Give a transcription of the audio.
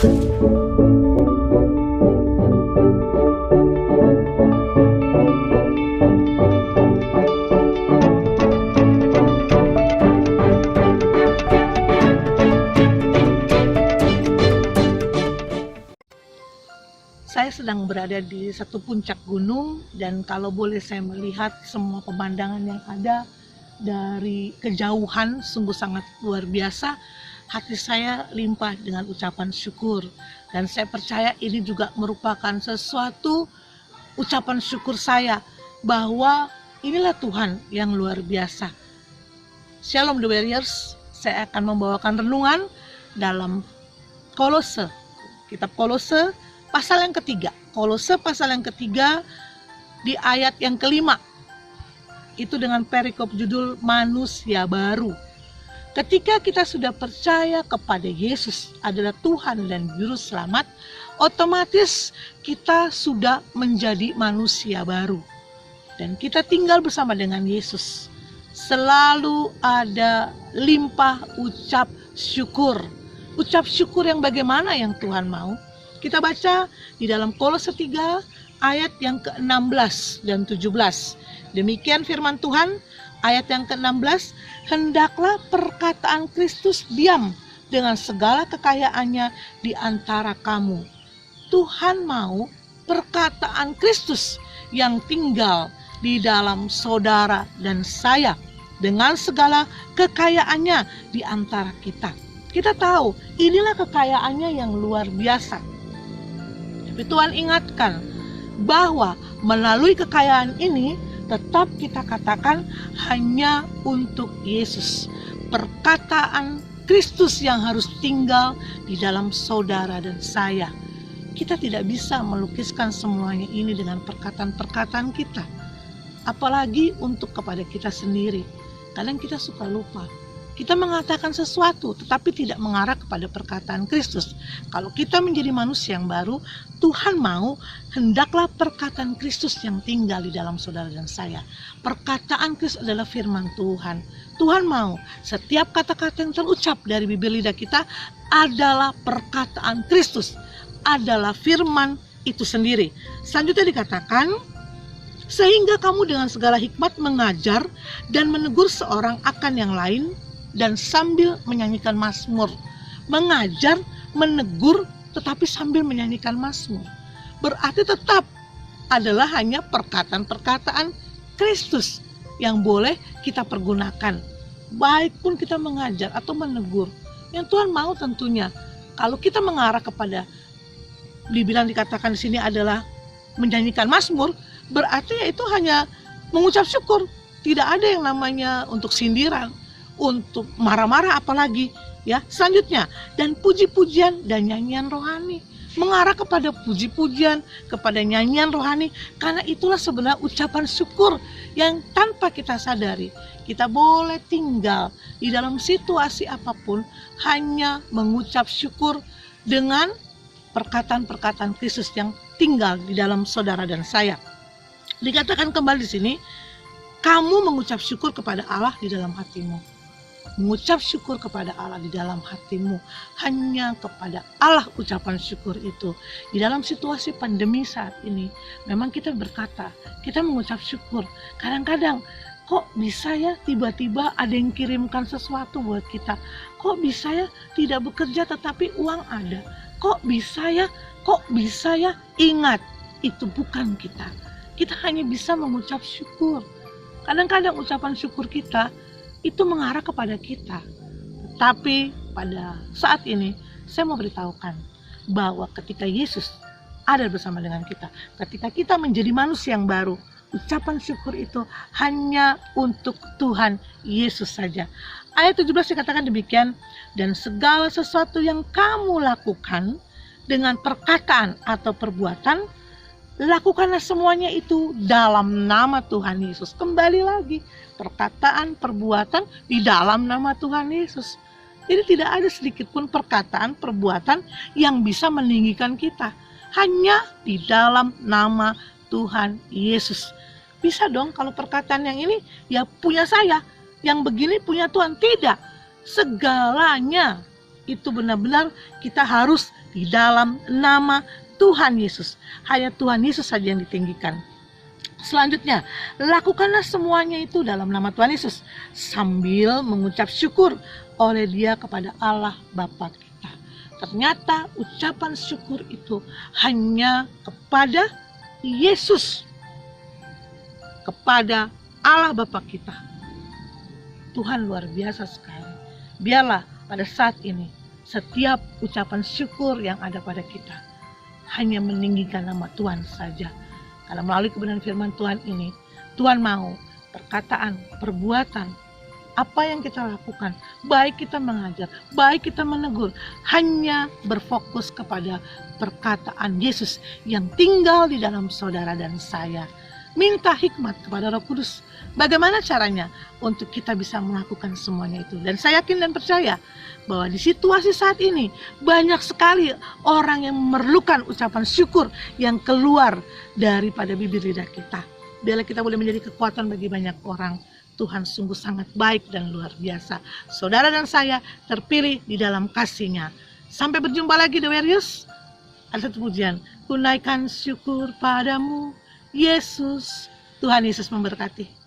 Saya sedang berada di satu puncak gunung, dan kalau boleh saya melihat semua pemandangan yang ada dari kejauhan sungguh sangat luar biasa. Hati saya limpah dengan ucapan syukur, dan saya percaya ini juga merupakan sesuatu ucapan syukur saya bahwa inilah Tuhan yang luar biasa. Shalom The Warriors, saya akan membawakan renungan dalam Kolose, kitab Kolose pasal yang ketiga. Kolose pasal yang ketiga di ayat yang kelima. Itu dengan perikop judul manusia baru. Ketika kita sudah percaya kepada Yesus adalah Tuhan dan Juru Selamat, otomatis kita sudah menjadi manusia baru. Dan kita tinggal bersama dengan Yesus. Selalu ada limpah ucap syukur. Ucap syukur yang bagaimana yang Tuhan mau? Kita baca di dalam Kolose 3 ayat yang ke-16 dan 17. Demikian firman Tuhan, ayat yang ke-16, hendaklah perkataan Kristus diam dengan segala kekayaannya di antara kamu. Tuhan mau perkataan Kristus yang tinggal di dalam saudara dan saya dengan segala kekayaannya di antara kita. Kita tahu inilah kekayaannya yang luar biasa. Tapi Tuhan ingatkan bahwa melalui kekayaan ini tetap kita katakan hanya untuk Yesus. Perkataan Kristus yang harus tinggal di dalam saudara dan saya. Kita tidak bisa melukiskan semuanya ini dengan perkataan-perkataan kita. Apalagi untuk kepada kita sendiri. Kadang kita suka lupa. Kita mengatakan sesuatu tetapi tidak mengarah kepada perkataan Kristus. Kalau kita menjadi manusia yang baru, Tuhan mau hendaklah perkataan Kristus yang tinggal di dalam saudara dan saya. Perkataan Kristus adalah firman Tuhan. Tuhan mau setiap kata-kata yang terucap dari bibir lidah kita adalah perkataan Kristus, adalah firman itu sendiri. Selanjutnya dikatakan, sehingga kamu dengan segala hikmat mengajar dan menegur seorang akan yang lain, dan sambil menyanyikan mazmur. Mengajar, menegur, tetapi sambil menyanyikan mazmur. Berarti tetap adalah hanya perkataan-perkataan Kristus yang boleh kita pergunakan. Baik pun kita mengajar atau menegur. Yang Tuhan mau tentunya, kalau kita mengarah kepada, dikatakan di sini adalah menyanyikan mazmur, berarti itu hanya mengucap syukur. Tidak ada yang namanya untuk sindiran, untuk marah-marah apalagi ya. Selanjutnya, dan puji-pujian dan nyanyian rohani, mengarah kepada puji-pujian, kepada nyanyian rohani, karena itulah sebenarnya ucapan syukur yang tanpa kita sadari kita boleh tinggal di dalam situasi apapun hanya mengucap syukur dengan perkataan-perkataan Kristus yang tinggal di dalam saudara dan saya. Dikatakan kembali di sini, kamu mengucap syukur kepada Allah di dalam hatimu. Mengucap syukur kepada Allah di dalam hatimu, hanya kepada Allah ucapan syukur itu. Di dalam situasi pandemi saat ini, memang kita berkata, kita mengucap syukur. Kadang-kadang, kok bisa ya tiba-tiba ada yang kirimkan sesuatu buat kita? Kok bisa ya tidak bekerja tetapi uang ada? Kok bisa ya? Ingat, itu bukan kita. Kita hanya bisa mengucap syukur. Kadang-kadang ucapan syukur kita itu mengarah kepada kita. Tapi pada saat ini saya mau beritahukan bahwa ketika Yesus ada bersama dengan kita, ketika kita menjadi manusia yang baru, ucapan syukur itu hanya untuk Tuhan Yesus saja. Ayat 17 dikatakan demikian, dan segala sesuatu yang kamu lakukan dengan perkataan atau perbuatan, lakukanlah semuanya itu dalam nama Tuhan Yesus. Kembali lagi, perkataan, perbuatan di dalam nama Tuhan Yesus. Jadi tidak ada sedikit pun perkataan, perbuatan yang bisa meninggikan kita. Hanya di dalam nama Tuhan Yesus. Bisa dong kalau perkataan yang ini ya punya saya, yang begini punya Tuhan. Tidak, segalanya itu benar-benar kita harus di dalam nama Tuhan Yesus. Hanya Tuhan Yesus saja yang ditinggikan. Selanjutnya, lakukanlah semuanya itu dalam nama Tuhan Yesus sambil mengucap syukur oleh Dia kepada Allah Bapa kita. Ternyata ucapan syukur itu hanya kepada Yesus, kepada Allah Bapa kita. Tuhan luar biasa sekali. Biarlah pada saat ini setiap ucapan syukur yang ada pada kita hanya meninggikan nama Tuhan saja. Karena melalui kebenaran firman Tuhan ini, Tuhan mau perkataan, perbuatan, apa yang kita lakukan, baik kita mengajar, baik kita menegur, hanya berfokus kepada perkataan Yesus yang tinggal di dalam saudara dan saya. Minta hikmat kepada Roh Kudus. Bagaimana caranya untuk kita bisa melakukan semuanya itu? Dan saya yakin dan percaya bahwa di situasi saat ini banyak sekali orang yang memerlukan ucapan syukur yang keluar daripada bibir lidah kita. Biarlah kita boleh menjadi kekuatan bagi banyak orang. Tuhan sungguh sangat baik dan luar biasa. Saudara dan saya terpilih di dalam kasih-Nya. Sampai berjumpa lagi The Warriors. Ada satu pujian. Ku naikkan syukur padamu Yesus. Tuhan Yesus memberkati.